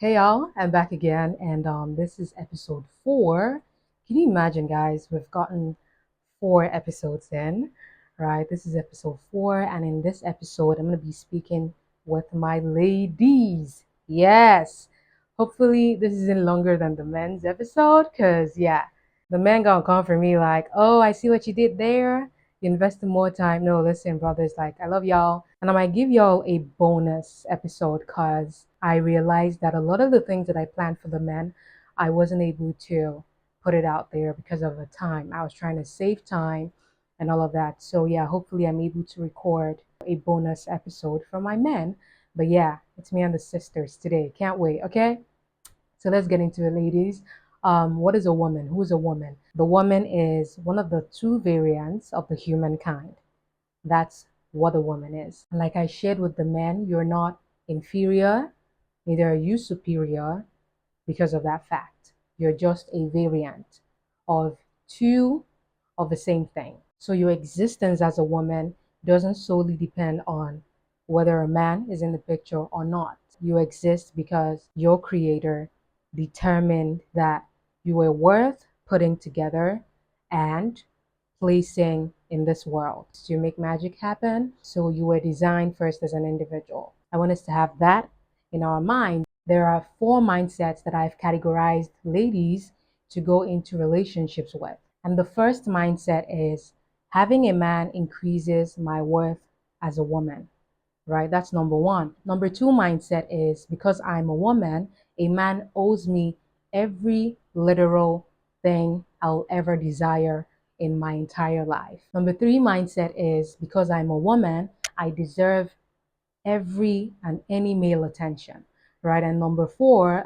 Hey y'all, I'm back again, and this is episode 4. Can you imagine, guys? We've gotten 4 episodes in, right? This is episode 4, and in this episode, I'm going to be speaking with my ladies. Yes, hopefully, this isn't longer than the men's episode, because yeah, the men gonna come for me like, oh, I see what you did there. You invested more time. No, listen, brothers, like, I love y'all. And I might give y'all a bonus episode because I realized that a lot of the things that I planned for the men, I wasn't able to put it out there because of the time. I was trying to save time and all of that. So, yeah, hopefully I'm able to record a bonus episode for my men. But yeah, it's me and the sisters today. Can't wait, okay? So let's get into it, ladies. What is a woman? Who is a woman? The woman is one of the two variants of the humankind. That's what a woman is. And like I shared with the men, you're not inferior, neither are you superior because of that fact. You're just a variant of two of the same thing. So your existence as a woman doesn't solely depend on whether a man is in the picture or not. You exist because your creator determined that you were worth putting together and placing in this world to make magic happen. So you were designed first as an individual. I want us to have that in our mind. There are 4 mindsets that I've categorized ladies to go into relationships with. And the first mindset is having a man increases my worth as a woman, right? That's number one. Number two mindset is because I'm a woman, a man owes me every literal thing I'll ever desire in my entire life. Number three mindset is because I'm a woman, I deserve every and any male attention, right? And number four,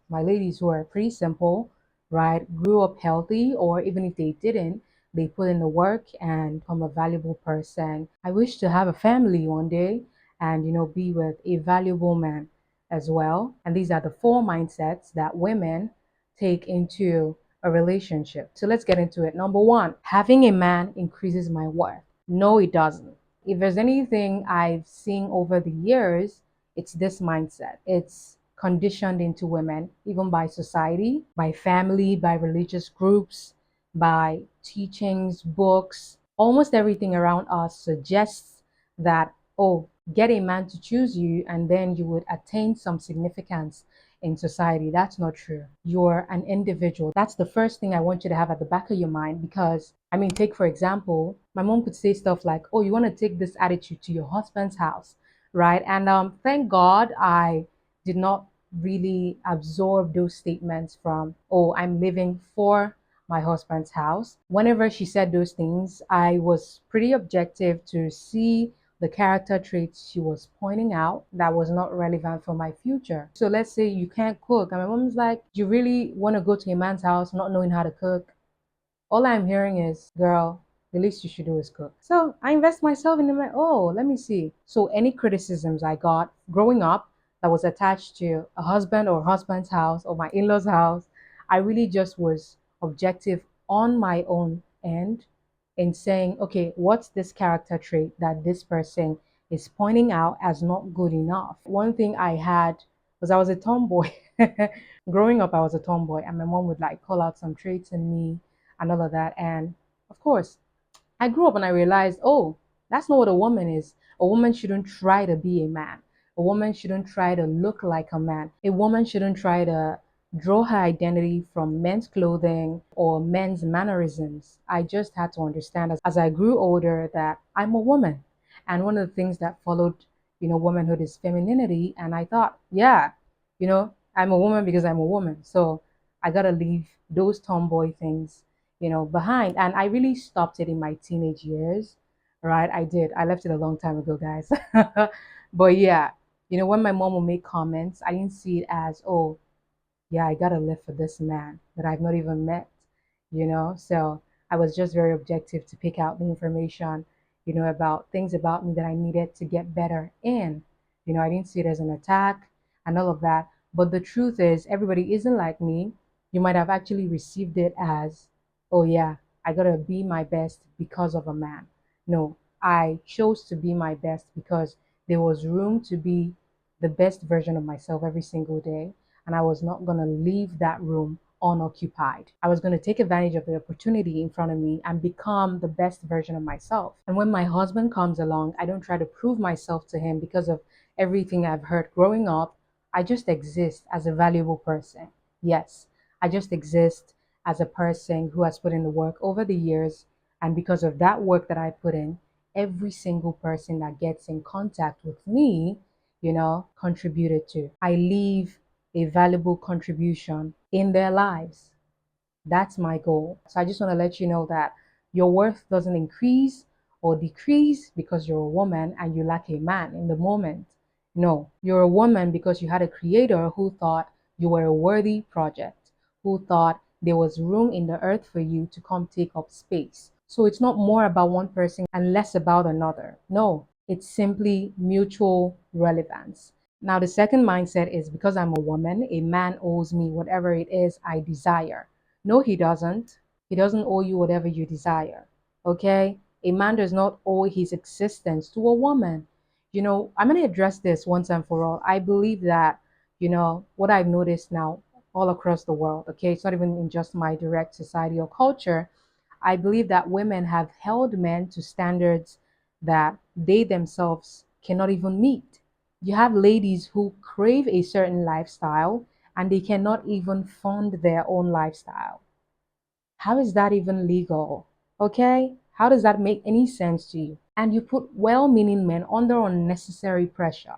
my ladies who are pretty simple, right, grew up healthy, or even if they didn't, they put in the work and become a valuable person. I wish to have a family one day and, be with a valuable man as well. And these are the 4 mindsets that women take into a relationship. So let's get into it. Number one, having a man increases my worth. No, it doesn't. If there's anything I've seen over the years, it's this mindset. It's conditioned into women, even by society, by family, by religious groups, by teachings, books. Almost everything around us suggests that, oh, get a man to choose you and then you would attain some significance in society. That's not true. You're an individual. That's the first thing I want you to have at the back of your mind because, I mean, take for example, my mom could say stuff like, oh, you want to take this attitude to your husband's house, right? And thank God I did not really absorb those statements from, oh, I'm living for my husband's house. Whenever she said those things, I was pretty objective to see the character traits she was pointing out that was not relevant for my future. So let's say you can't cook, and my mom's like, you really want to go to a man's house not knowing how to cook? All I'm hearing is, girl, the least you should do is cook. So I invest myself in the like, oh, let me see. So any criticisms I got growing up that was attached to a husband or husband's house or my in-laws' house, I really just was objective on my own end in saying, okay, what's this character trait that this person is pointing out as not good enough? One thing I had was I was a tomboy. Growing up, I was a tomboy, and my mom would like call out some traits in me and all of that. And of course, I grew up and I realized, oh, that's not what a woman is. A woman shouldn't try to be a man. A woman shouldn't try to look like a man. A woman shouldn't try to draw her identity from men's clothing or men's mannerisms. I just had to understand as I grew older that I'm a woman. And one of the things that followed, womanhood is femininity. And I thought, yeah, I'm a woman because I'm a woman. So I got to leave those tomboy things behind. And I really stopped it in my teenage years, right? I did. I left it a long time ago, guys. But yeah, when my mom would make comments, I didn't see it as, oh, yeah, I gotta live for this man that I've not even met. So I was just very objective to pick out the information, about things about me that I needed to get better in. I didn't see it as an attack and all of that. But the truth is, everybody isn't like me. You might have actually received it as, oh, yeah, I gotta be my best because of a man. No, I chose to be my best because there was room to be the best version of myself every single day. and I was not going to leave that room unoccupied. I was going to take advantage of the opportunity in front of me and become the best version of myself. And when my husband comes along, I don't try to prove myself to him because of everything I've heard growing up. I just exist as a valuable person. Yes, I just exist as a person who has put in the work over the years. And because of that work that I put in, every single person that gets in contact with me, contributed to. I leave a valuable contribution in their lives. That's my goal. So I just want to let you know that your worth doesn't increase or decrease because you're a woman and you lack a man in the moment. No, you're a woman because you had a creator who thought you were a worthy project, who thought there was room in the earth for you to come take up space. So it's not more about one person and less about another. No, it's simply mutual relevance. Now, the second mindset is because I'm a woman, a man owes me whatever it is I desire. No, he doesn't. He doesn't owe you whatever you desire. Okay? A man does not owe his existence to a woman. I'm going to address this once and for all. I believe that, what I've noticed now all across the world, okay, it's not even in just my direct society or culture. I believe that women have held men to standards that they themselves cannot even meet. You have ladies who crave a certain lifestyle and they cannot even fund their own lifestyle. How is that even legal? Okay? How does that make any sense to you? And you put well meaning men under unnecessary pressure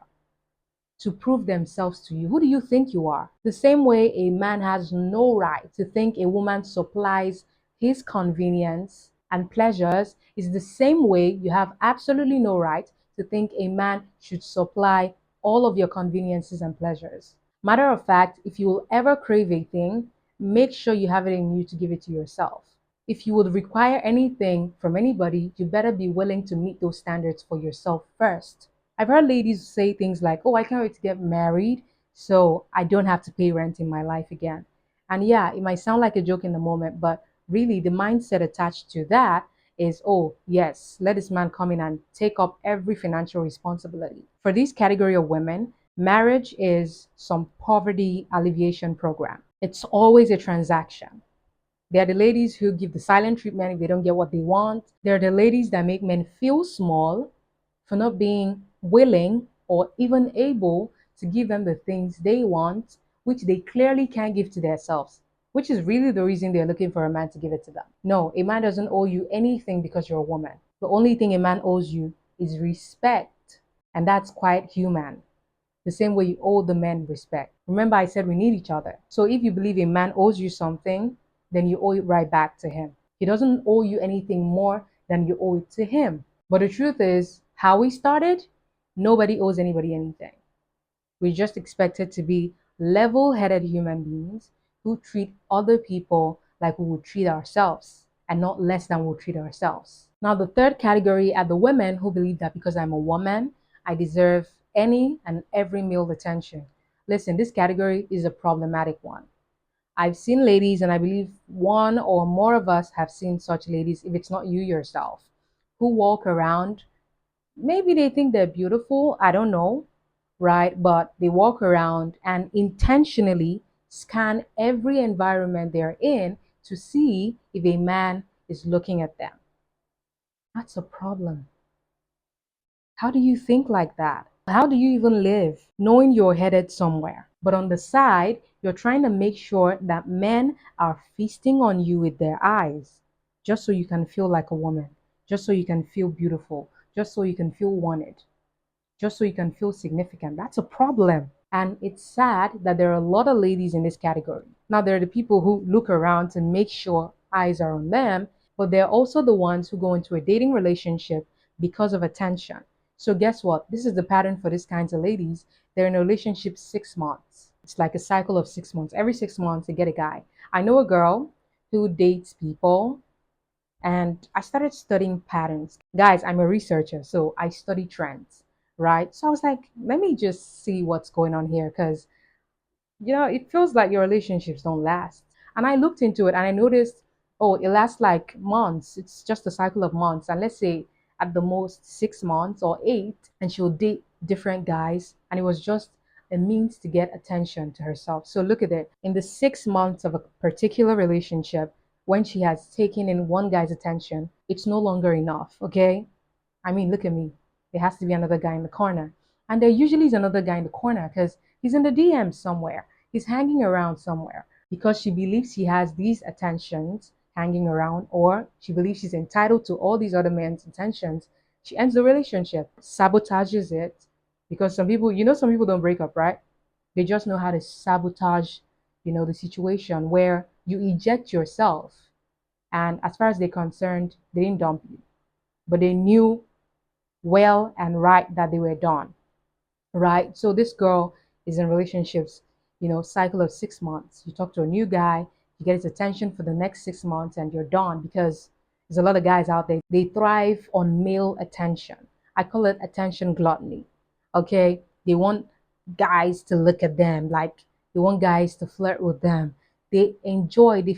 to prove themselves to you. Who do you think you are? The same way a man has no right to think a woman supplies his convenience and pleasures is the same way you have absolutely no right to think a man should supply all of your conveniences and pleasures. Matter of fact, if you will ever crave a thing, make sure you have it in you to give it to yourself. If you would require anything from anybody, you better be willing to meet those standards for yourself first. I've heard ladies say things like, oh, I can't wait to get married so I don't have to pay rent in my life again. And yeah, it might sound like a joke in the moment, but really the mindset attached to that is, oh, yes, let this man come in and take up every financial responsibility. For this category of women, marriage is some poverty alleviation program. It's always a transaction. They're the ladies who give the silent treatment if they don't get what they want. They're the ladies that make men feel small for not being willing or even able to give them the things they want, which they clearly can't give to themselves, which is really the reason they're looking for a man to give it to them. No, a man doesn't owe you anything because you're a woman. The only thing a man owes you is respect, and that's quite human. The same way you owe the men respect. Remember, I said we need each other. So if you believe a man owes you something, then you owe it right back to him. He doesn't owe you anything more than you owe it to him. But the truth is, how we started, nobody owes anybody anything. We're just expected to be level headed human beings who treat other people like we would treat ourselves and not less than we'll treat ourselves. Now, the third category are the women who believe that because I'm a woman, I deserve any and every male attention. Listen, this category is a problematic one. I've seen ladies, and I believe one or more of us have seen such ladies, if it's not you yourself, who walk around. Maybe they think they're beautiful, I don't know, right? But they walk around and intentionally scan every environment they're in to see if a man is looking at them. That's a problem. How do you think like that? How do you even live knowing you're headed somewhere? But on the side, you're trying to make sure that men are feasting on you with their eyes just so you can feel like a woman, just so you can feel beautiful, just so you can feel wanted, just so you can feel significant. That's a problem. And it's sad that there are a lot of ladies in this category. Now, there are the people who look around to make sure eyes are on them, but they're also the ones who go into a dating relationship because of attention. So, guess what? This is the pattern for these kinds of ladies. They're in a relationship 6 months. It's like a cycle of 6 months. Every 6 months, they get a guy. I know a girl who dates people, and I started studying patterns. Guys, I'm a researcher, so I study trends, right? So I was like, let me just see what's going on here because, it feels like your relationships don't last. And I looked into it and I noticed, oh, it lasts like months. It's just a cycle of months. And let's say at the most 6 months or eight, and she'll date different guys. And it was just a means to get attention to herself. So look at it. In the 6 months of a particular relationship, when she has taken in one guy's attention, it's no longer enough. Okay. I mean, look at me. There has to be another guy in the corner. And there usually is another guy in the corner because he's in the DMs somewhere. He's hanging around somewhere because she believes she has these attentions hanging around, or she believes she's entitled to all these other men's attentions. She ends the relationship, sabotages it, because some people, some people don't break up, right? They just know how to sabotage, the situation where you eject yourself. And as far as they're concerned, they didn't dump you, but they knew well and right that they were done, right? So this girl is in relationships, cycle of 6 months. You talk to a new guy, you get his attention for the next 6 months, and you're done because there's a lot of guys out there. They thrive on male attention. I call it attention gluttony. Okay, they want guys to look at them, like they want guys to flirt with them. They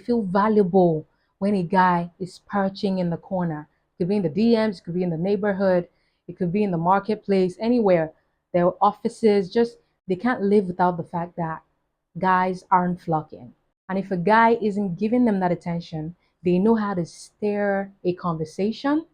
feel valuable when a guy is perching in the corner. It could be in the DMs, it could be in the neighborhood, it could be in the marketplace, anywhere. Their offices, just they can't live without the fact that guys aren't flocking. And if a guy isn't giving them that attention, they know how to steer a conversation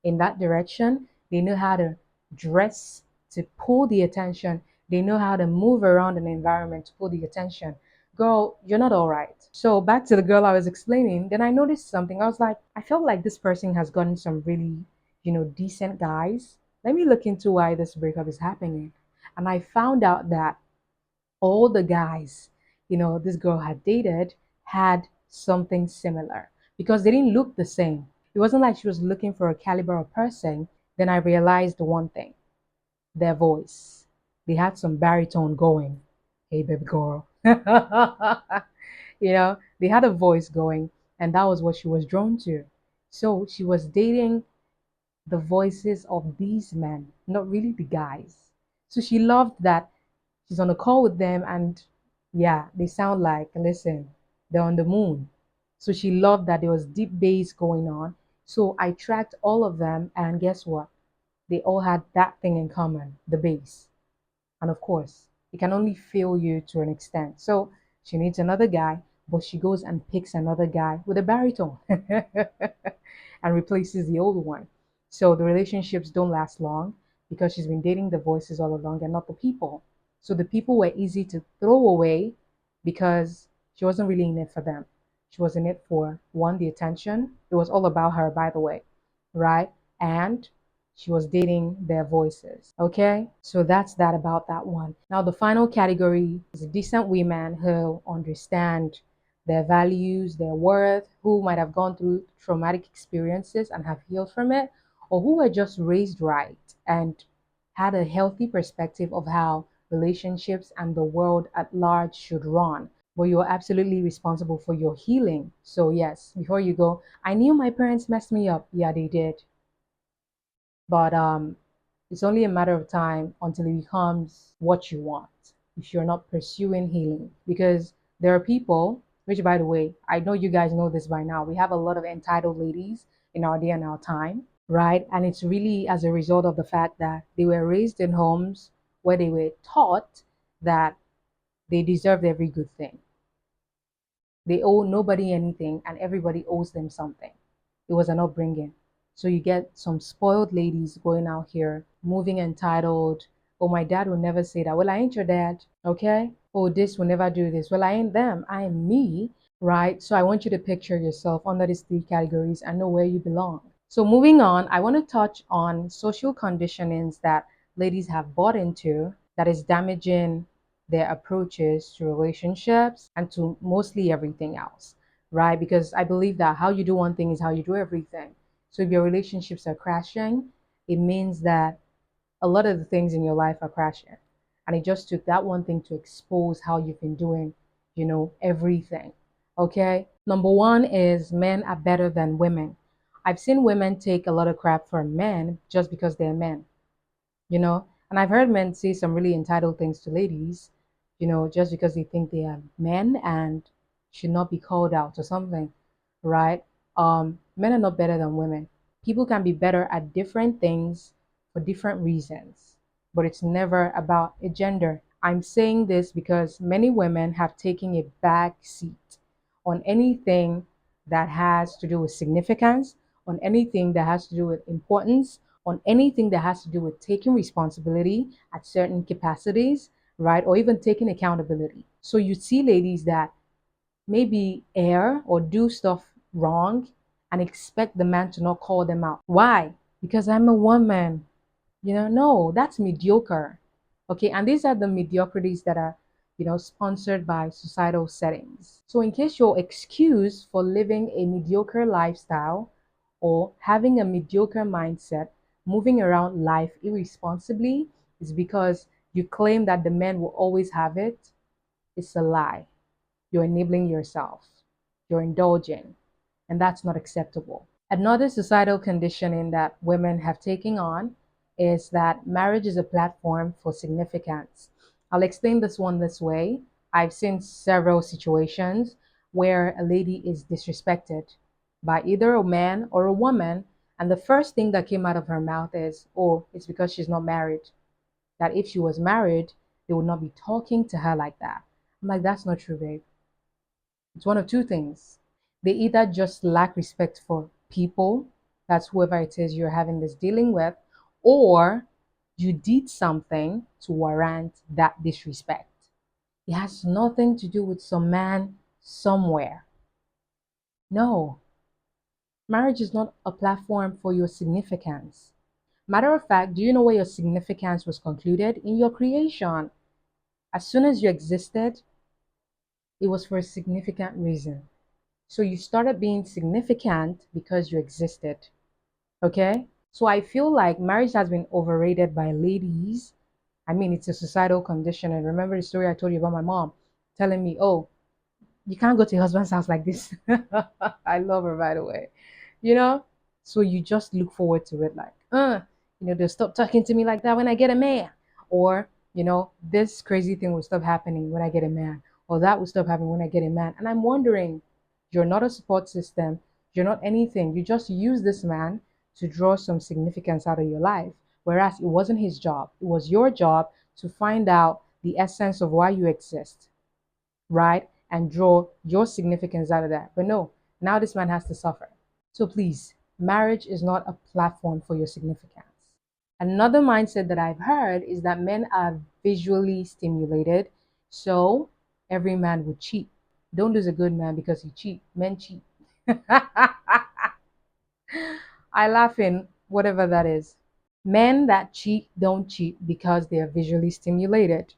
in that direction. They know how to dress to pull the attention. They know how to move around an environment to pull the attention. Girl, you're not all right. So back to the girl I was explaining, then I noticed something. I was like, I felt like this person has gotten some really, decent guys. Let me look into why this breakup is happening. And I found out that all the guys, this girl had dated had something similar because they didn't look the same. It wasn't like she was looking for a caliber of person. Then I realized the one thing, their voice. They had some baritone going. Hey, baby girl. They had a voice going, and that was what she was drawn to. So she was dating the voices of these men, not really the guys. So she loved that she's on a call with them, and yeah, they sound like, listen, they're on the moon. So she loved that there was deep bass going on. So I tracked all of them, and guess what? They all had that thing in common, the bass. And of course, it can only fail you to an extent. So she needs another guy, but she goes and picks another guy with a baritone and replaces the old one. So the relationships don't last long because she's been dating the voices all along and not the people. So the people were easy to throw away because she wasn't really in it for them. She was in it for one, the attention. It was all about her, by the way, right? And she was dating their voices. Okay, so that's that about that one. Now, the final category is decent women who understand their values, their worth, who might have gone through traumatic experiences and have healed from it, or who were just raised right and had a healthy perspective of how relationships and the world at large should run. But you're absolutely responsible for your healing. So, yes, before you go, I knew my parents messed me up. Yeah, they did. But it's only a matter of time until it becomes what you want if you're not pursuing healing. Because there are people, which by the way, I know you guys know this by now, we have a lot of entitled ladies in our day and our time, right? And it's really as a result of the fact that they were raised in homes where they were taught that they deserved every good thing. They owe nobody anything and everybody owes them something. It was an upbringing. So you get some spoiled ladies going out here, moving entitled. Oh, my dad will never say that. Well, I ain't your dad, okay? Oh, this will never do this. Well, I ain't them. I am me, right? So I want you to picture yourself under these three categories and know where you belong. So moving on, I want to touch on social conditionings that ladies have bought into that is damaging their approaches to relationships and to mostly everything else, right? Because I believe that how you do one thing is how you do everything. So if your relationships are crashing, it means that a lot of the things in your life are crashing. And it just took that one thing to expose how you've been doing, everything. Okay. Number one is men are better than women. I've seen women take a lot of crap from men just because they're men, and I've heard men say some really entitled things to ladies, just because they think they are men and should not be called out or something, right? Men are not better than women. People can be better at different things for different reasons, but it's never about a gender. I'm saying this because many women have taken a back seat on anything that has to do with significance, on anything that has to do with importance, on anything that has to do with taking responsibility at certain capacities, right? Or even taking accountability. So you see ladies that maybe err or do stuff wrong and expect the man to not call them out. Why? Because I'm a woman. No, that's mediocre. Okay, and these are the mediocrities that are, sponsored by societal settings. So, in case your excuse for living a mediocre lifestyle or having a mediocre mindset, moving around life irresponsibly, is because you claim that the men will always have it, it's a lie. You're enabling yourself, you're indulging, and that's not acceptable. Another societal conditioning that women have taken on is that marriage is a platform for significance. I'll explain this one this way. I've seen several situations where a lady is disrespected by either a man or a woman, and the first thing that came out of her mouth is, oh, it's because she's not married. That if she was married, they would not be talking to her like that. I'm like, that's not true, babe. It's one of two things. They either just lack respect for people, that's whoever it is you're having this dealing with, or you did something to warrant that disrespect. It has nothing to do with some man somewhere. No, marriage is not a platform for your significance. Matter of fact, do you know where your significance was concluded? In your creation. As soon as you existed, it was for a significant reason. So you started being significant because you existed. Okay? So I feel like marriage has been overrated by ladies. I mean, it's a societal condition. And remember the story I told you about my mom telling me, oh, you can't go to your husband's house like this. I love her, by the way. You know? So you just look forward to it like, they'll stop talking to me like that when I get a man. Or, this crazy thing will stop happening when I get a man. Or that will stop happening when I get a man. And I'm wondering, you're not a support system. You're not anything. You just use this man to draw some significance out of your life. Whereas it wasn't his job. It was your job to find out the essence of why you exist, right? And draw your significance out of that. But no, now this man has to suffer. So please, marriage is not a platform for your significance. Another mindset that I've heard is that men are visually stimulated, so every man would cheat. Don't lose a good man because he cheat. Men cheat. I laugh in whatever that is. Men that cheat don't cheat because they are visually stimulated.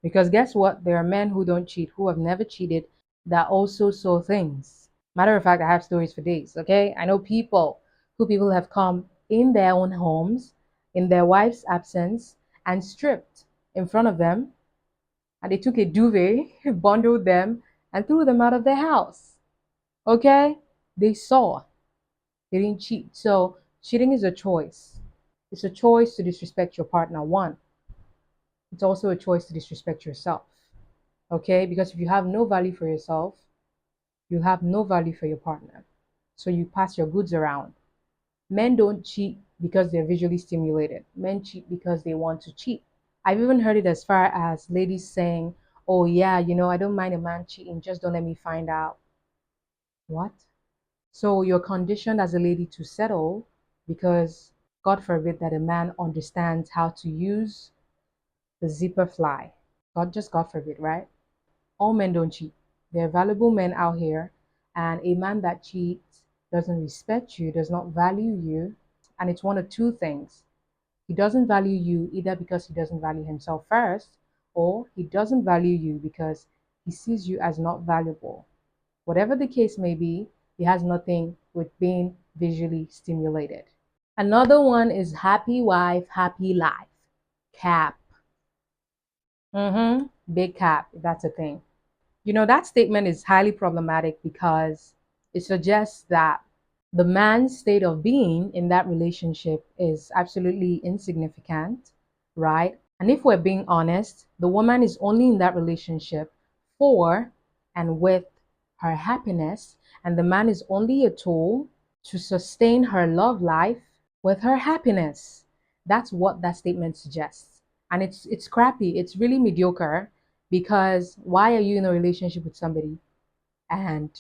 Because guess what? There are men who don't cheat, who have never cheated, that also saw things. Matter of fact, I have stories for days, okay? I know people have come in their own homes, in their wife's absence, and stripped in front of them, and they took a duvet, bundled them, and threw them out of their house. Okay? They saw. They didn't cheat. So cheating is a choice. It's a choice to disrespect your partner, one. It's also a choice to disrespect yourself. Okay? Because if you have no value for yourself, you have no value for your partner. So you pass your goods around. Men don't cheat because they're visually stimulated. Men cheat because they want to cheat. I've even heard it as far as ladies saying, oh, yeah, I don't mind a man cheating, just don't let me find out. What? So you're conditioned as a lady to settle because, God forbid, that a man understands how to use the zipper fly. God forbid, right? All men don't cheat. There are valuable men out here, and a man that cheats doesn't respect you, does not value you, and it's one of two things. He doesn't value you either because he doesn't value himself first, or he doesn't value you because he sees you as not valuable. Whatever the case may be, it has nothing with being visually stimulated. Another one is happy wife, happy life. Cap. Big cap, if that's a thing. That statement is highly problematic because it suggests that the man's state of being in that relationship is absolutely insignificant, right? And if we're being honest, the woman is only in that relationship for and with her happiness, and the man is only a tool to sustain her love life with her happiness. That's what that statement suggests. And it's crappy. It's really mediocre because why are you in a relationship with somebody and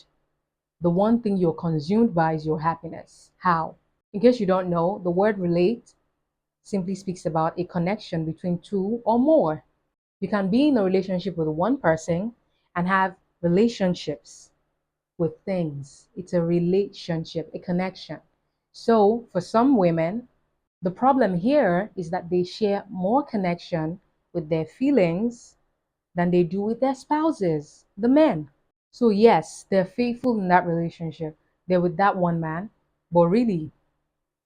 the one thing you're consumed by is your happiness? How? In case you don't know, the word relate simply speaks about a connection between two or more. You can be in a relationship with one person and have relationships with things. It's a relationship, a connection. So for some women, the problem here is that they share more connection with their feelings than they do with their spouses, the men. So yes, they're faithful in that relationship. They're with that one man, but really,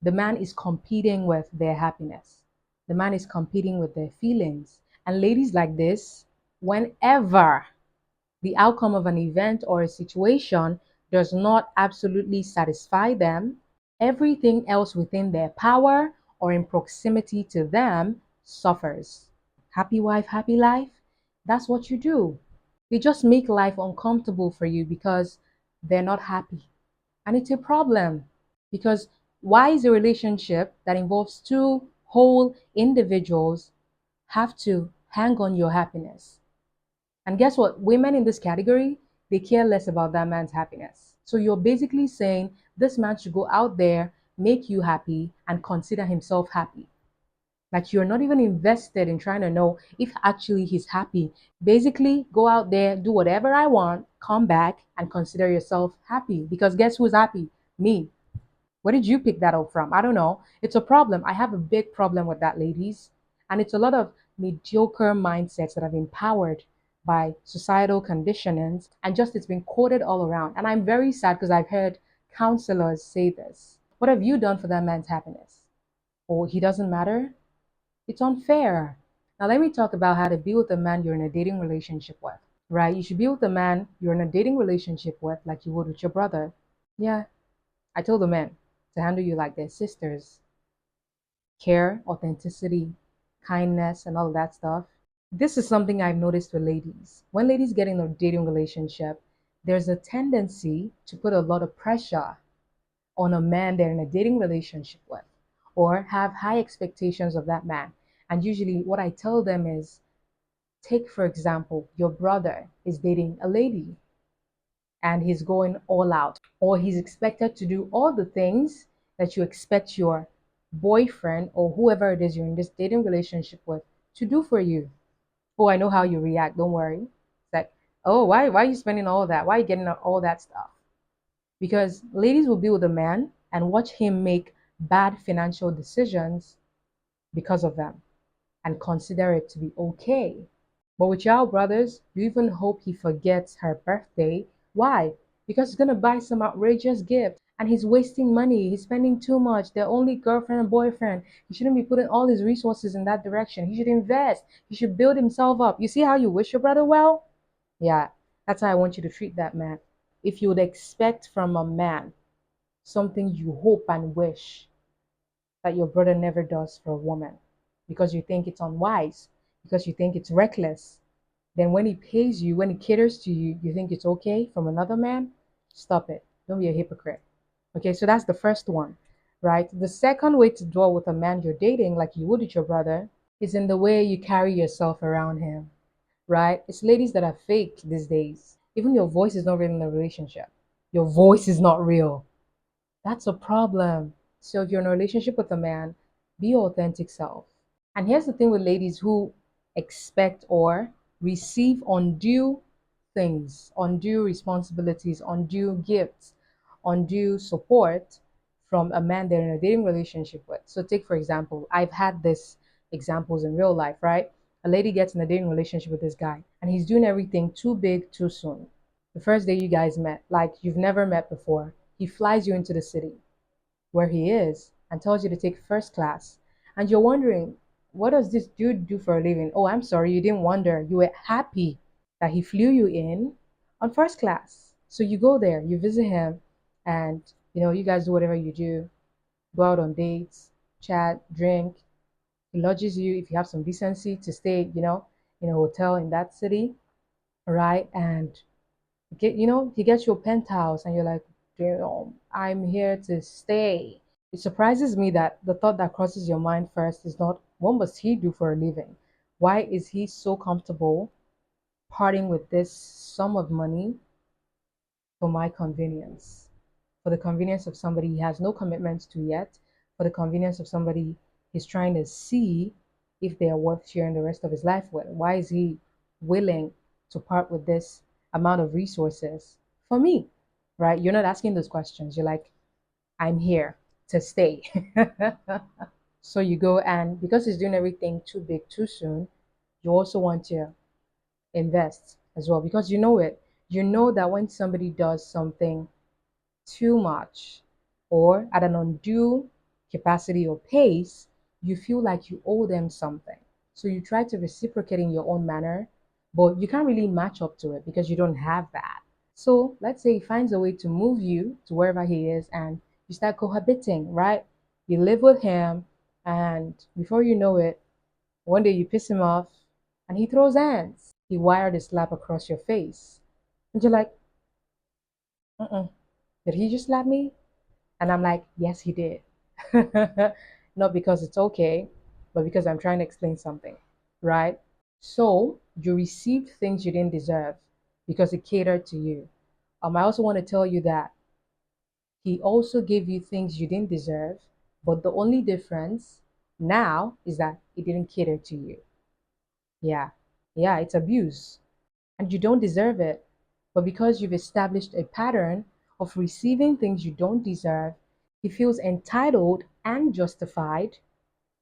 the man is competing with their happiness. The man is competing with their feelings. And ladies like this, whenever the outcome of an event or a situation does not absolutely satisfy them, everything else within their power or in proximity to them suffers. Happy wife, happy life. That's what you do. They just make life uncomfortable for you because they're not happy. And it's a problem because why is a relationship that involves two whole individuals have to hang on your happiness? And guess what? Women in this category, they care less about that man's happiness. So you're basically saying this man should go out there, make you happy, and consider himself happy. Like you're not even invested in trying to know if actually he's happy. Basically, go out there, do whatever I want, come back, and consider yourself happy. Because guess who's happy? Me. Where did you pick that up from? I don't know. It's a problem. I have a big problem with that, ladies. And it's a lot of mediocre mindsets that have been powered by societal conditionings and just it's been quoted all around. And I'm very sad because I've heard counselors say this. What have you done for that man's happiness? Or he doesn't matter? It's unfair. Now, let me talk about how to be with a man you're in a dating relationship with, right? You should be with a man you're in a dating relationship with like you would with your brother. Yeah, I told the men to handle you like their sisters. Care, authenticity, kindness, and all of that stuff. This is something I've noticed with ladies. When ladies get in a dating relationship, there's a tendency to put a lot of pressure on a man they're in a dating relationship with or have high expectations of that man. And usually, what I tell them is take, for example, your brother is dating a lady and he's going all out, or he's expected to do all the things that you expect your boyfriend or whoever it is you're in this dating relationship with to do for you. Oh, I know how you react. Don't worry. It's like, oh, why are you spending all that? Why are you getting all that stuff? Because ladies will be with a man and watch him make bad financial decisions because of them and consider it to be okay. But with y'all brothers, you even hope he forgets her birthday. Why? Because he's gonna buy some outrageous gift and he's wasting money. He's spending too much. They're only girlfriend and boyfriend. He shouldn't be putting all his resources in that direction. He should invest. He should build himself up. You see how you wish your brother well? Yeah, that's how I want you to treat that man. If you would expect from a man something you hope and wish that your brother never does for a woman because you think it's unwise, because you think it's reckless, then when he pays you, when he caters to you, you think it's okay from another man? Stop it. Don't be a hypocrite. Okay, so that's the first one, right? The second way to dwell with a man you're dating, like you would with your brother, is in the way you carry yourself around him, right? It's ladies that are fake these days. Even your voice is not real in a relationship. Your voice is not real. That's a problem. So if you're in a relationship with a man, be your authentic self. And here's the thing with ladies who expect or receive undue things, undue responsibilities, undue gifts, undue support from a man they're in a dating relationship with. So take for example, I've had this examples in real life, right? A lady gets in a dating relationship with this guy and he's doing everything too big too soon. The first day you guys met, like you've never met before, he flies you into the city where he is and tells you to take first class. And you're wondering, what does this dude do for a living? Oh, I'm sorry, you didn't wonder. You were happy that he flew you in on first class. So you go there, you visit him, and you guys do whatever you do, go out on dates, chat, drink. He lodges you if you have some decency to stay, in a hotel in that city, right? And he gets you a penthouse, and you're like, damn, I'm here to stay. It surprises me that the thought that crosses your mind first is not what must he do for a living, Why is he so comfortable parting with this sum of money for my convenience? For the convenience of somebody he has no commitments to yet, for the convenience of somebody he's trying to see if they are worth sharing the rest of his life with. Why is he willing to part with this amount of resources for me? Right? You're not asking those questions. You're like, I'm here to stay. So you go, and because he's doing everything too big too soon, you also want to invest as well because you know it. You know that when somebody does something too much or at an undue capacity or pace, you feel like you owe them something. So you try to reciprocate in your own manner, but you can't really match up to it because you don't have that. So let's say he finds a way to move you to wherever he is and you start cohabiting, right? You live with him, and before you know it, one day you piss him off and he throws hands. He wired a slap across your face. And you're like, uh-uh, did he just slap me? And I'm like, yes, he did. Not because it's okay, but because I'm trying to explain something, right? So you received things you didn't deserve because it catered to you. I also want to tell you that he also gave you things you didn't deserve, but the only difference now is that it didn't cater to you. Yeah, yeah, it's abuse. And you don't deserve it. But because you've established a pattern of receiving things you don't deserve, he feels entitled and justified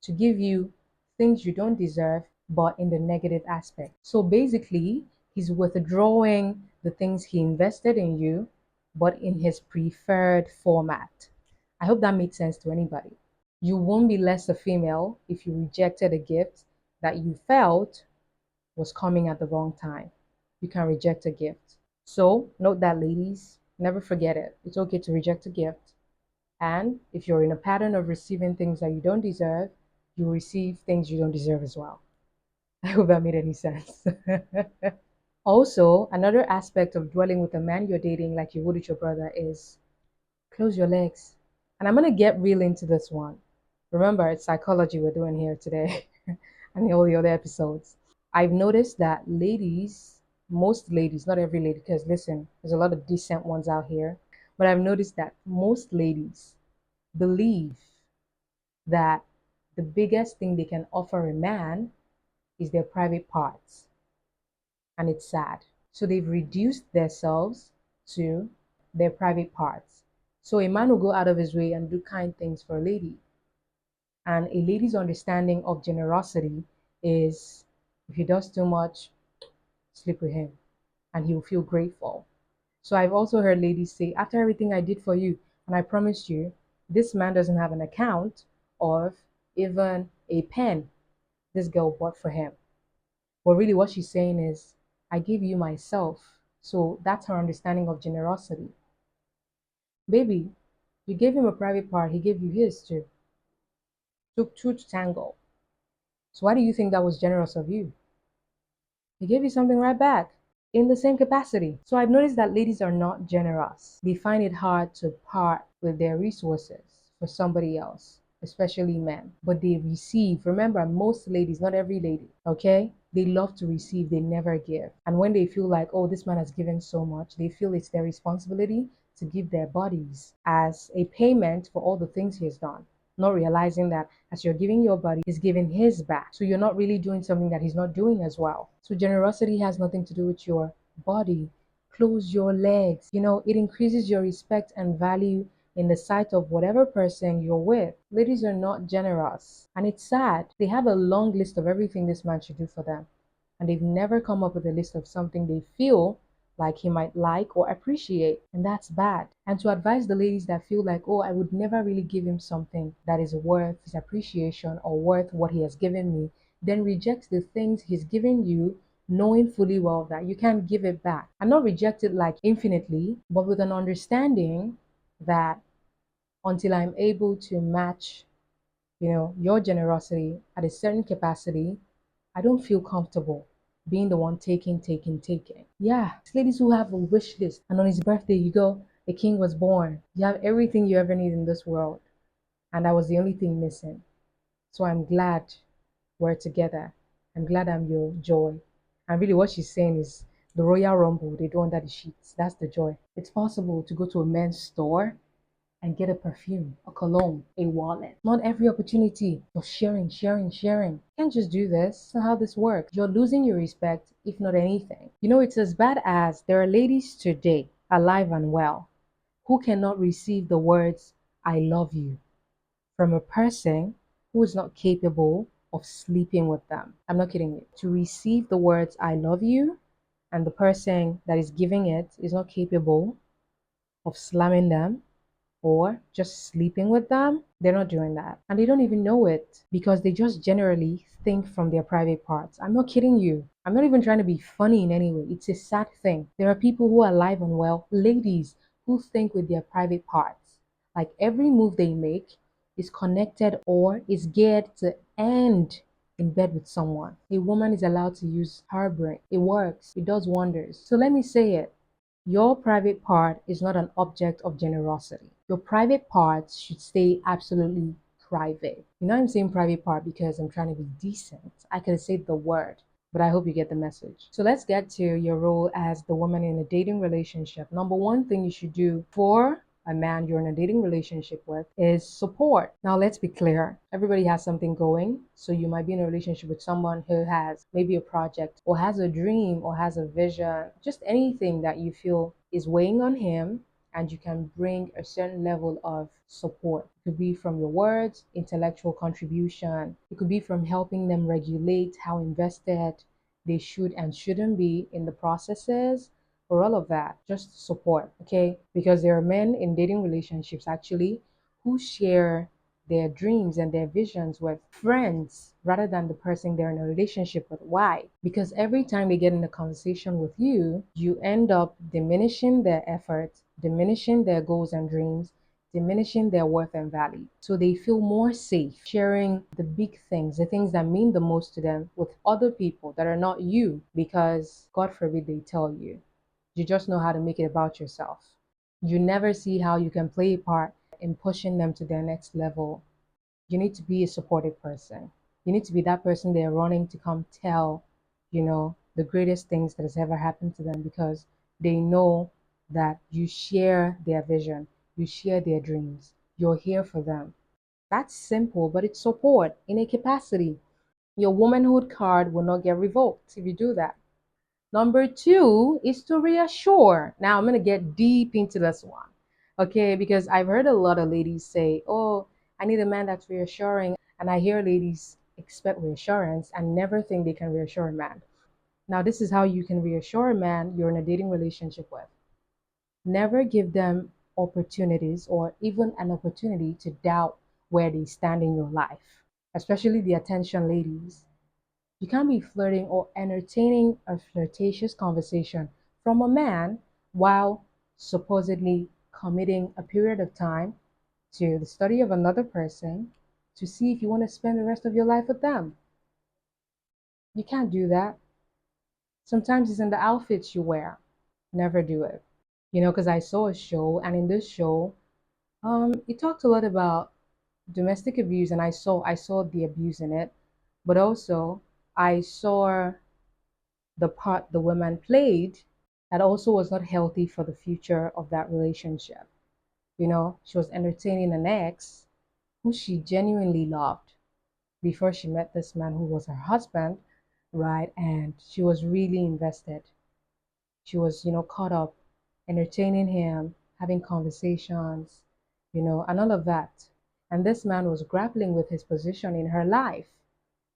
to give you things you don't deserve, but in the negative aspect. So basically, he's withdrawing the things he invested in you, but in his preferred format. I hope that made sense to anybody. You won't be less a female if you rejected a gift that you felt was coming at the wrong time. You can reject a gift. So, note that, ladies, never forget it. It's okay to reject a gift. And if you're in a pattern of receiving things that you don't deserve, you receive things you don't deserve as well. I hope that made any sense. Also, another aspect of dwelling with a man you're dating, like you would with your brother, is close your legs. And I'm going to get real into this one. Remember, it's psychology we're doing here today and all the other episodes. I've noticed that ladies, most ladies, not every lady, because listen, there's a lot of decent ones out here, but I've noticed that most ladies believe that the biggest thing they can offer a man is their private parts. And it's sad. So they've reduced themselves to their private parts. So a man will go out of his way and do kind things for a lady. And a lady's understanding of generosity is if he does too much, sleep with him and he'll feel grateful. So I've also heard ladies say, after everything I did for you, and I promised you, this man doesn't have an account of even a pen this girl bought for him. But really, what she's saying is, I gave you myself. So that's her understanding of generosity. Baby, you gave him a private part, he gave you his too. Took two to tango. So why do you think that was generous of you? He gave you something right back in the same capacity. So I've noticed that ladies are not generous. They find it hard to part with their resources for somebody else, especially men. But they receive. Remember, most ladies, not every lady, okay? They love to receive, they never give. And when they feel like, oh, this man has given so much, they feel it's their responsibility to give their bodies as a payment for all the things he has done, not realizing that as you're giving your body, he's giving his back. So you're not really doing something that he's not doing as well. So generosity has nothing to do with your body. Close your legs. It increases your respect and value in the sight of whatever person you're with. Ladies are not generous. And it's sad. They have a long list of everything this man should do for them. And they've never come up with a list of something they feel like he might like or appreciate, and that's bad. And to advise the ladies that feel like, oh, I would never really give him something that is worth his appreciation or worth what he has given me, then reject the things he's given you, knowing fully well that you can't give it back. And not reject it like infinitely, but with an understanding that until I'm able to match, your generosity at a certain capacity, I don't feel comfortable being the one taking. Yeah, it's ladies who have a wish list, and on his birthday, you go, a king was born. You have everything you ever need in this world, and that was the only thing missing. So I'm glad we're together. I'm glad I'm your joy. And really, what she's saying is the Royal Rumble, they do under the sheets. That's the joy. It's possible to go to a men's store and get a perfume, a cologne, a wallet. Not every opportunity. You're sharing, sharing, sharing. You can't just do this. That's not how this works. You're losing your respect, if not anything. You know, it's as bad as there are ladies today, alive and well, who cannot receive the words, I love you, from a person who is not capable of sleeping with them. I'm not kidding you. To receive the words, I love you, and the person that is giving it is not capable of slamming them or just sleeping with them, they're not doing that. And they don't even know it because they just generally think from their private parts. I'm not kidding you. I'm not even trying to be funny in any way. It's a sad thing. There are people who are alive and well, ladies who think with their private parts. Like every move they make is connected or is geared to end in bed with someone. A woman is allowed to use her brain. It works, it does wonders. So let me say it. Your private part is not an object of generosity. Your private parts should stay absolutely private. You know, I'm saying private part because I'm trying to be decent. I could have said the word, but I hope you get the message. So let's get to your role as the woman in a dating relationship. Number one thing you should do for a man you're in a dating relationship with is support. Now, let's be clear. Everybody has something going. So you might be in a relationship with someone who has maybe a project or has a dream or has a vision, just anything that you feel is weighing on him, and you can bring a certain level of support. It could be from your words, intellectual contribution. It could be from helping them regulate how invested they should and shouldn't be in the processes, for all of that. Just support, okay? Because there are men in dating relationships actually who share their dreams and their visions with friends rather than the person they're in a relationship with. Why? Because every time they get in a conversation with you, you end up diminishing their efforts, diminishing their goals and dreams, diminishing their worth and value. So they feel more safe sharing the big things, the things that mean the most to them, with other people that are not you, because God forbid they tell you. You just know how to make it about yourself. You never see how you can play a part in pushing them to their next level. You need to be a supportive person. You need to be that person they're running to come tell, the greatest things that has ever happened to them, because they know that you share their vision, you share their dreams, you're here for them. That's simple, but it's support in a capacity. Your womanhood card will not get revoked if you do that. Number two is to reassure. Now I'm going to get deep into this one. Okay, because I've heard a lot of ladies say, oh, I need a man that's reassuring. And I hear ladies expect reassurance and never think they can reassure a man. Now, this is how you can reassure a man you're in a dating relationship with. Never give them opportunities or even an opportunity to doubt where they stand in your life, especially the attention ladies. You can't be flirting or entertaining a flirtatious conversation from a man while supposedly committing a period of time to the study of another person to see if you want to spend the rest of your life with them. You can't do that. Sometimes it's in the outfits you wear. Never do it. Because I saw a show, and in this show, it talked a lot about domestic abuse, and I saw the abuse in it, but also I saw the part the woman played that also was not healthy for the future of that relationship. She was entertaining an ex who she genuinely loved before she met this man who was her husband, right? And she was really invested. She was, caught up entertaining him, having conversations, and all of that. And this man was grappling with his position in her life.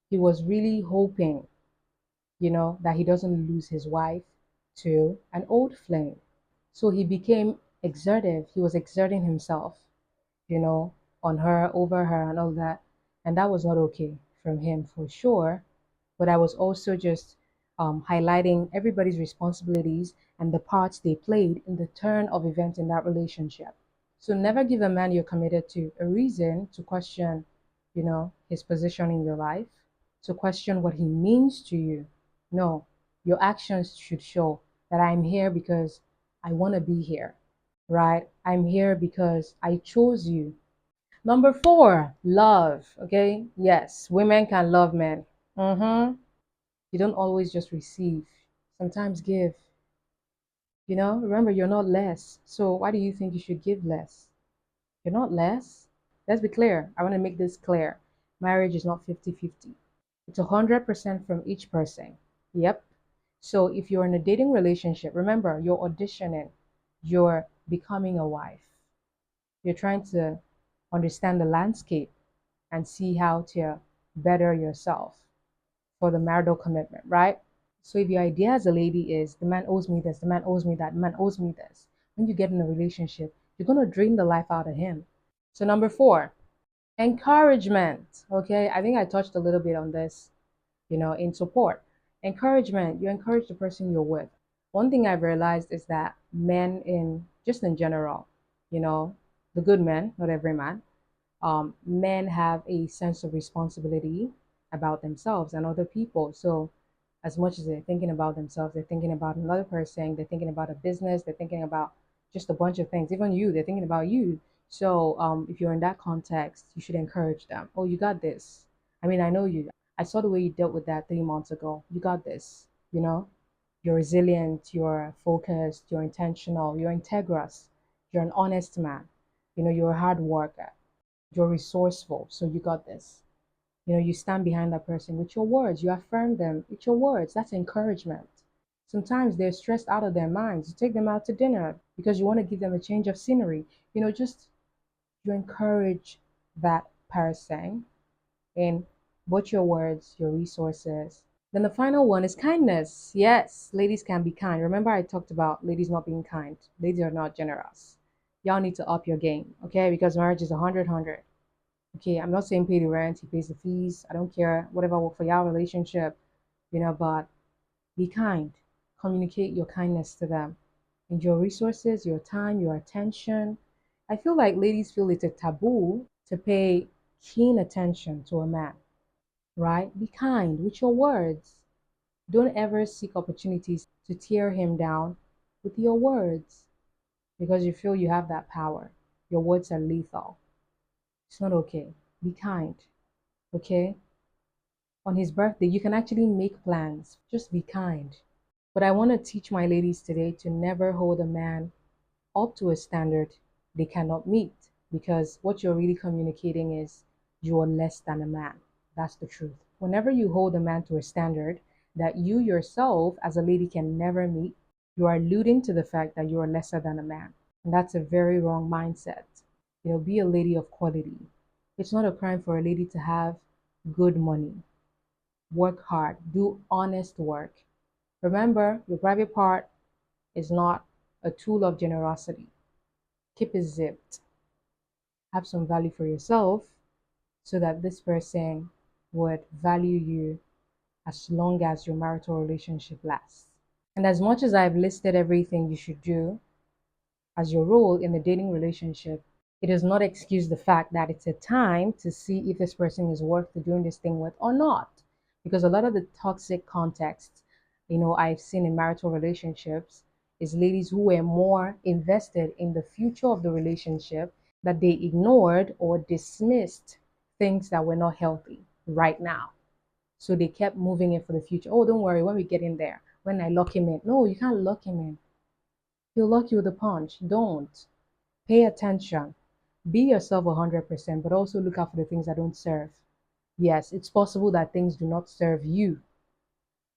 He was really hoping that he doesn't lose his wife to an old flame. So he became exertive. He was exerting himself, you know, on her, over her, and all that. And that was not okay from him for sure. But I was also just highlighting everybody's responsibilities and the parts they played in the turn of events in that relationship. So never give a man you're committed to a reason to question, his position in your life, to question what he means to you. No, your actions should show that I'm here because I want to be here, right? I'm here because I chose you. Number four, love. Okay, yes, women can love men. Mm-hmm. You don't always just receive. Sometimes give. Remember, you're not less. So why do you think you should give less? You're not less. Let's be clear. I want to make this clear. Marriage is not 50-50. It's 100% from each person. Yep. So if you're in a dating relationship, remember, you're auditioning. You're becoming a wife. You're trying to understand the landscape and see how to better yourself for the marital commitment, right? So if your idea as a lady is the man owes me this, the man owes me that, the man owes me this, when you get in a relationship, you're gonna drain the life out of him. So number four, encouragement. Okay, I think I touched a little bit on this, in support. Encouragement, you encourage the person you're with. One thing I've realized is that men in general, you know, the good men, not every man, men have a sense of responsibility about themselves and other people. So, as much as they're thinking about themselves, they're thinking about another person, they're thinking about a business, they're thinking about just a bunch of things. Even you, they're thinking about you. So, if you're in that context, you should encourage them. Oh, you got this. I mean, I know you. I saw the way you dealt with that 3 months ago. You got this. You know, you're resilient, you're focused, you're intentional, you're integrous, you're an honest man. You're a hard worker, you're resourceful, so you got this. You stand behind that person with your words, you affirm them with your words. That's encouragement. Sometimes they're stressed out of their minds. You take them out to dinner because you want to give them a change of scenery. Just you encourage that person in both your words, your resources. Then the final one is kindness. Yes, ladies can be kind. Remember, I talked about ladies not being kind. Ladies are not generous. Y'all need to up your game, okay? Because marriage is 100. Okay, I'm not saying pay the rent, he pays the fees. I don't care, whatever work for your relationship, but be kind. Communicate your kindness to them. And your resources, your time, your attention. I feel like ladies feel it's a taboo to pay keen attention to a man, right? Be kind with your words. Don't ever seek opportunities to tear him down with your words because you feel you have that power. Your words are lethal. It's not okay. Be kind, okay? On his birthday, you can actually make plans. Just be kind. But I want to teach my ladies today to never hold a man up to a standard they cannot meet because what you're really communicating is you are less than a man. That's the truth. Whenever you hold a man to a standard that you yourself as a lady can never meet, you are alluding to the fact that you are lesser than a man. And that's a very wrong mindset. Be a lady of quality. It's not a crime for a lady to have good money. Work hard, do honest work. Remember, your private part is not a tool of generosity. Keep it zipped. Have some value for yourself so that this person would value you as long as your marital relationship lasts. And as much as I've listed everything you should do as your role in the dating relationship, it does not excuse the fact that it's a time to see if this person is worth doing this thing with or not. Because a lot of the toxic contexts, I've seen in marital relationships is ladies who were more invested in the future of the relationship that they ignored or dismissed things that were not healthy right now. So they kept moving in for the future. Oh, don't worry, when we get in there, when I lock him in. No, you can't lock him in. He'll lock you with a punch. Don't. Pay attention. Be yourself 100%, but also look out for the things that don't serve. Yes, it's possible that things do not serve you.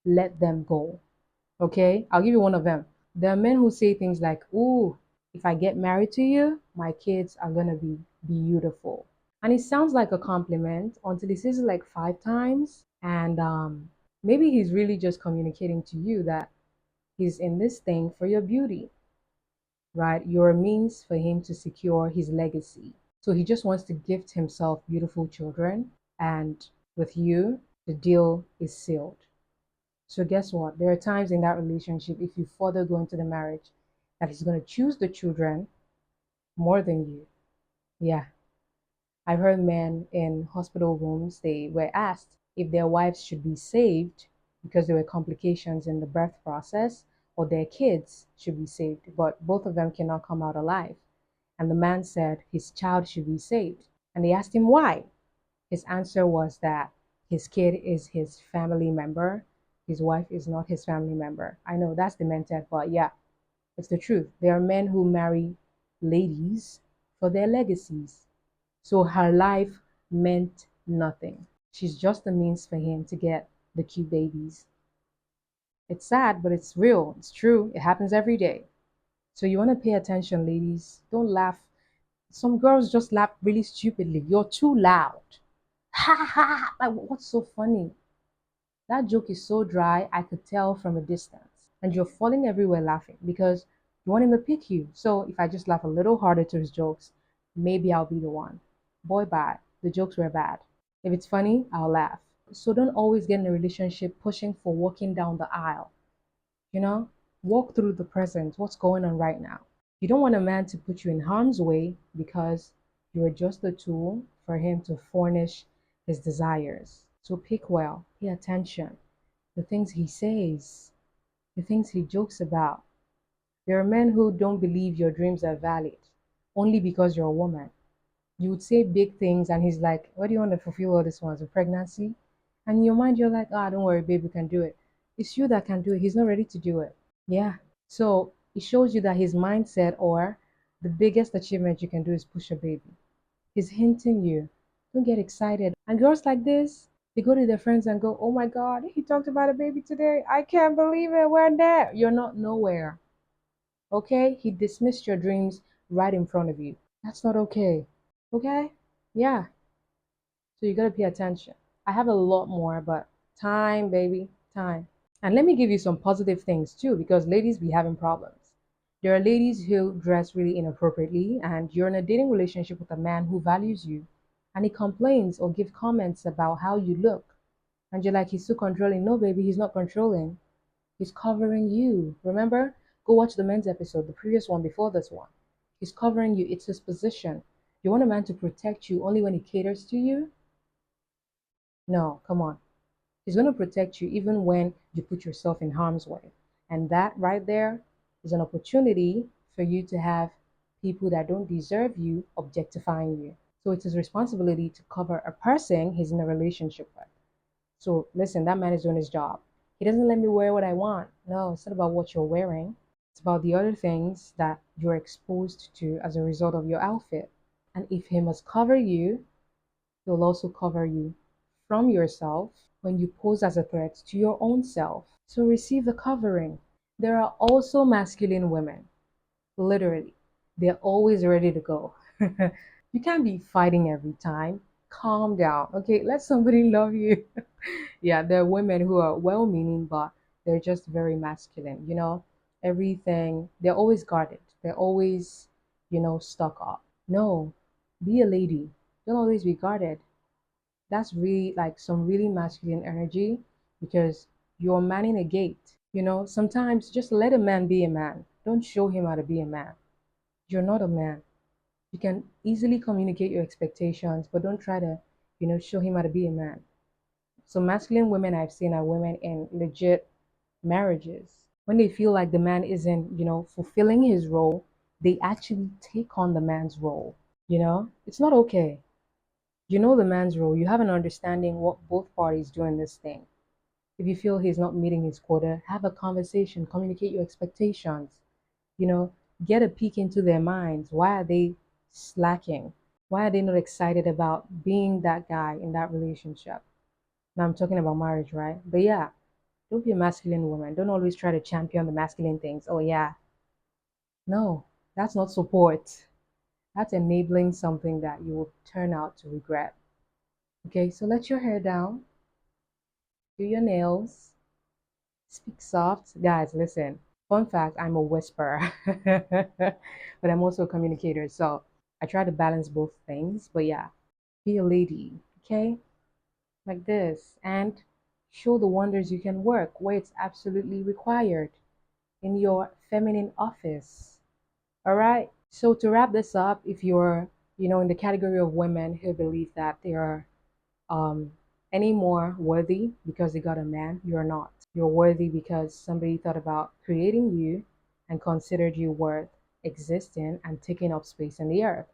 Let them go. Okay? I'll give you one of them. There are men who say things like, ooh, if I get married to you, my kids are going to be beautiful. And it sounds like a compliment until he says it like 5 times. And maybe he's really just communicating to you that he's in this thing for your beauty, right? You're a means for him to secure his legacy. So he just wants to gift himself beautiful children. And with you, the deal is sealed. So guess what? There are times in that relationship, if you further go into the marriage, that he's going to choose the children more than you. Yeah. I've heard men in hospital rooms, they were asked if their wives should be saved because there were complications in the birth process or their kids should be saved, but both of them cannot come out alive. And the man said his child should be saved. And they asked him why. His answer was that his kid is his family member his wife is not his family member. I know that's demented, but yeah, it's the truth. There are men who marry ladies for their legacies. So her life meant nothing. She's just a means for him to get the cute babies. It's sad, but it's real. It's true. It happens every day. So you want to pay attention, ladies. Don't laugh. Some girls just laugh really stupidly. You're too loud. Ha ha ha. Like, what's so funny? That joke is so dry, I could tell from a distance. And you're falling everywhere laughing because you want him to pick you. So if I just laugh a little harder to his jokes, maybe I'll be the one. Boy, bad. The jokes were bad. If it's funny, I'll laugh. So don't always get in a relationship pushing for walking down the aisle. You know, walk through the present, what's going on right now. You don't want a man to put you in harm's way because you're just a tool for him to furnish his desires. So pick well, pay attention. The things he says, the things he jokes about. There are men who don't believe your dreams are valid only because you're a woman. You would say big things, and he's like, what do you want to fulfill all this ones? A pregnancy? And in your mind, you're like, ah, don't worry, babe, we can do it. It's you that can do it. He's not ready to do it. Yeah. So it shows you that his mindset or the biggest achievement you can do is push a baby. He's hinting you. Don't get excited. And girls like this, they go to their friends and go, oh my God, he talked about a baby today. I can't believe it. We're there. You're not nowhere. Okay? He dismissed your dreams right in front of you. That's not okay. Okay? Yeah. So you got to pay attention. I have a lot more, but time, baby, time. And let me give you some positive things too, because ladies be having problems. There are ladies who dress really inappropriately, and you're in a dating relationship with a man who values you, and he complains or give comments about how you look, and you're like, he's too controlling. No, baby, he's not controlling. He's covering you. Remember? Go watch the men's episode, the previous one before this one. He's covering you. It's his position. You want a man to protect you only when he caters to you? No, come on. He's going to protect you even when you put yourself in harm's way. And that right there is an opportunity for you to have people that don't deserve you objectifying you. So it's his responsibility to cover a person he's in a relationship with. So listen, that man is doing his job. He doesn't let me wear what I want. No, it's not about what you're wearing. It's about the other things that you're exposed to as a result of your outfit. And if he must cover you, he'll also cover you from yourself when you pose as a threat to your own self. So receive the covering. There are also masculine women, literally. They're always ready to go. You can't be fighting every time. Calm down. Okay, let somebody love you. Yeah, there are women who are well meaning, but they're just very masculine. Everything, they're always guarded. They're always, stuck up. No, be a lady. Don't always be guarded. That's really like some really masculine energy because you're manning a gate. Sometimes just let a man be a man. Don't show him how to be a man. You're not a man. You can easily communicate your expectations, but don't try to, show him how to be a man. So masculine women I've seen are women in legit marriages. When they feel like the man isn't, fulfilling his role, they actually take on the man's role. It's not okay. You know the man's role. You have an understanding what both parties do in this thing. If you feel he's not meeting his quota, have a conversation, communicate your expectations. You know, get a peek into their minds. Why are they slacking? Why are they not excited about being that guy in that relationship? Now I'm talking about marriage, right? But yeah, don't be a masculine woman. Don't always try to champion the masculine things. Oh yeah. No, that's not support. That's enabling something that you will turn out to regret. Okay, so let your hair down, do your nails, speak soft. Guys, listen. Fun fact, I'm a whisperer, but I'm also a communicator. So I try to balance both things. But yeah, be a lady, okay? Like this. And show the wonders you can work where it's absolutely required in your feminine office. All right? So to wrap this up, if you're, in the category of women who believe that they are um, any more worthy because they got a man, you're not. You're worthy because somebody thought about creating you and considered you worth existing and taking up space in the earth.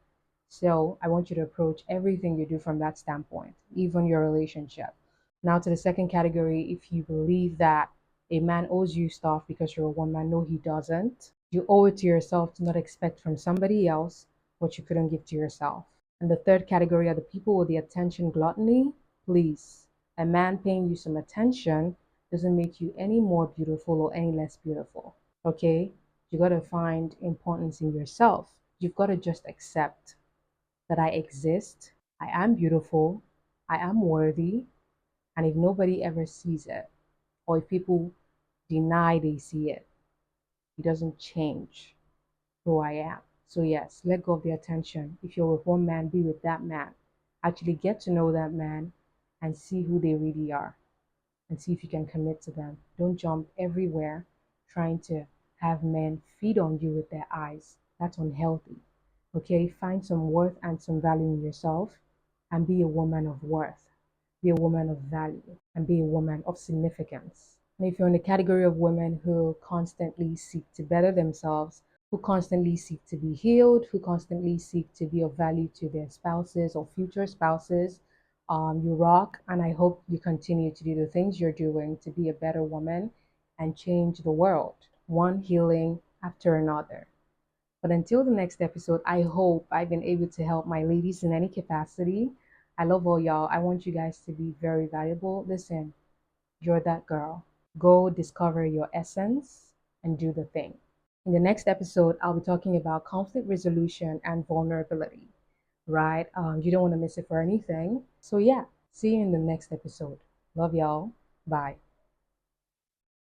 So I want you to approach everything you do from that standpoint, even your relationship. Now, to the second category, if you believe that a man owes you stuff because you're a woman, no, he doesn't. You owe it to yourself to not expect from somebody else what you couldn't give to yourself. And the third category are the people with the attention gluttony. Please, a man paying you some attention doesn't make you any more beautiful or any less beautiful. Okay? You got to find importance in yourself. You've got to just accept that I exist, I am beautiful, I am worthy, and if nobody ever sees it, or if people deny they see it, it doesn't change who I am. So, yes, let go of the attention. If you're with one man, be with that man. Actually get to know that man and see who they really are and see if you can commit to them. Don't jump everywhere trying to have men feed on you with their eyes. That's unhealthy. Okay, find some worth and some value in yourself and be a woman of worth. Be a woman of value and be a woman of significance. And if you're in the category of women who constantly seek to better themselves, who constantly seek to be healed, who constantly seek to be of value to their spouses or future spouses, you rock, and I hope you continue to do the things you're doing to be a better woman and change the world, one healing after another. But until the next episode, I hope I've been able to help my ladies in any capacity. I love all y'all. I want you guys to be very valuable. Listen, you're that girl. Go discover your essence and do the thing. In the next episode, I'll be talking about conflict resolution and vulnerability, right? You don't want to miss it for anything. So, yeah, see you in the next episode. Love y'all. Bye.